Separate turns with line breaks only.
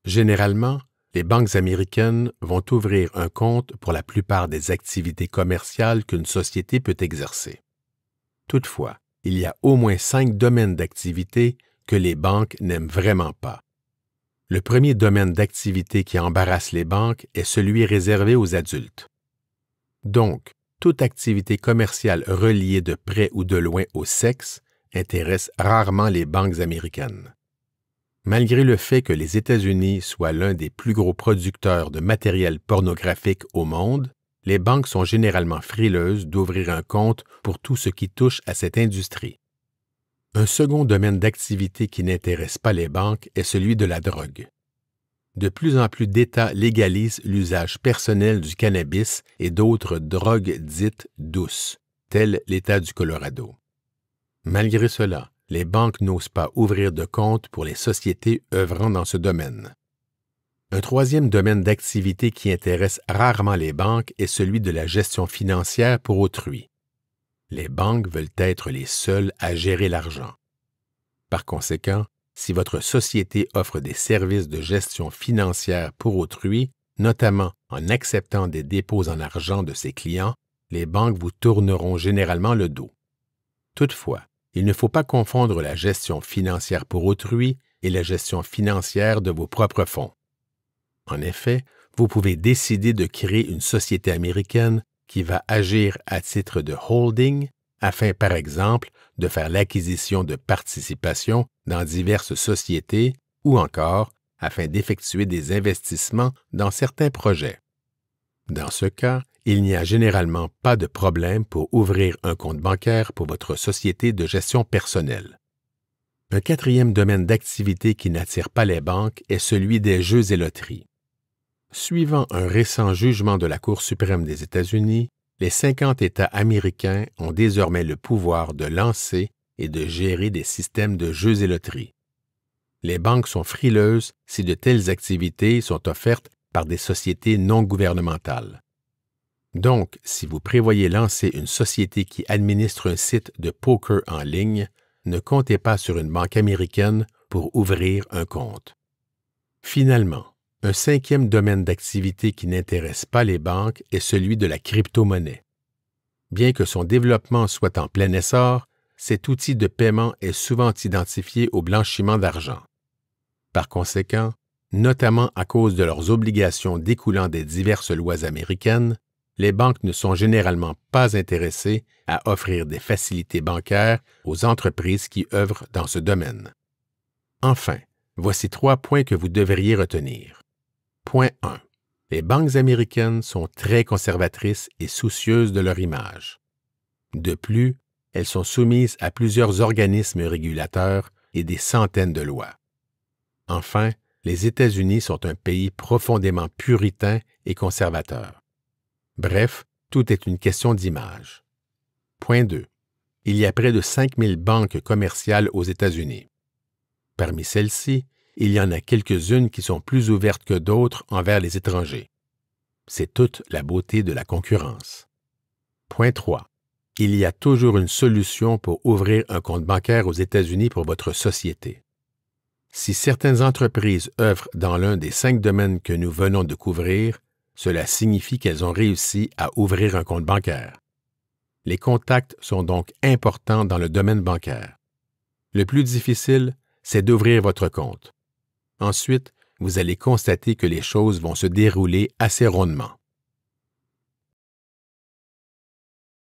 Généralement, les banques américaines vont ouvrir un compte pour la plupart des activités commerciales qu'une société peut exercer. Toutefois, il y a au moins 5 domaines d'activité que les banques n'aiment vraiment pas. Le premier domaine d'activité qui embarrasse les banques est celui réservé aux adultes. Donc, toute activité commerciale reliée de près ou de loin au sexe intéresse rarement les banques américaines. Malgré le fait que les États-Unis soient l'un des plus gros producteurs de matériel pornographique au monde, les banques sont généralement frileuses d'ouvrir un compte pour tout ce qui touche à cette industrie. Un second domaine d'activité qui n'intéresse pas les banques est celui de la drogue. De plus en plus d'États légalisent l'usage personnel du cannabis et d'autres drogues dites douces, tel l'État du Colorado. Malgré cela, les banques n'osent pas ouvrir de compte pour les sociétés œuvrant dans ce domaine. Un troisième domaine d'activité qui intéresse rarement les banques est celui de la gestion financière pour autrui. Les banques veulent être les seules à gérer l'argent. Par conséquent, si votre société offre des services de gestion financière pour autrui, notamment en acceptant des dépôts en argent de ses clients, les banques vous tourneront généralement le dos. Toutefois, il ne faut pas confondre la gestion financière pour autrui et la gestion financière de vos propres fonds. En effet, vous pouvez décider de créer une société américaine qui va agir à titre de holding afin, par exemple, de faire l'acquisition de participations dans diverses sociétés ou encore afin d'effectuer des investissements dans certains projets. Dans ce cas, il n'y a généralement pas de problème pour ouvrir un compte bancaire pour votre société de gestion personnelle. Un quatrième domaine d'activité qui n'attire pas les banques est celui des jeux et loteries. Suivant un récent jugement de la Cour suprême des États-Unis, les 50 États américains ont désormais le pouvoir de lancer et de gérer des systèmes de jeux et loteries. Les banques sont frileuses si de telles activités sont offertes par des sociétés non gouvernementales. Donc, si vous prévoyez lancer une société qui administre un site de poker en ligne, ne comptez pas sur une banque américaine pour ouvrir un compte. Finalement, un cinquième domaine d'activité qui n'intéresse pas les banques est celui de la crypto-monnaie. Bien que son développement soit en plein essor, cet outil de paiement est souvent identifié au blanchiment d'argent. Par conséquent, notamment à cause de leurs obligations découlant des diverses lois américaines, les banques ne sont généralement pas intéressées à offrir des facilités bancaires aux entreprises qui œuvrent dans ce domaine. Enfin, voici 3 points que vous devriez retenir. Point 1. Les banques américaines sont très conservatrices et soucieuses de leur image. De plus, elles sont soumises à plusieurs organismes régulateurs et des centaines de lois. Enfin, les États-Unis sont un pays profondément puritain et conservateur. Bref, tout est une question d'image. Point 2. Il y a près de 5000 banques commerciales aux États-Unis. Parmi celles-ci, il y en a quelques-unes qui sont plus ouvertes que d'autres envers les étrangers. C'est toute la beauté de la concurrence. Point 3. Il y a toujours une solution pour ouvrir un compte bancaire aux États-Unis pour votre société. Si certaines entreprises œuvrent dans l'un des 5 domaines que nous venons de couvrir, cela signifie qu'elles ont réussi à ouvrir un compte bancaire. Les contacts sont donc importants dans le domaine bancaire. Le plus difficile, c'est d'ouvrir votre compte. Ensuite, vous allez constater que les choses vont se dérouler assez rondement.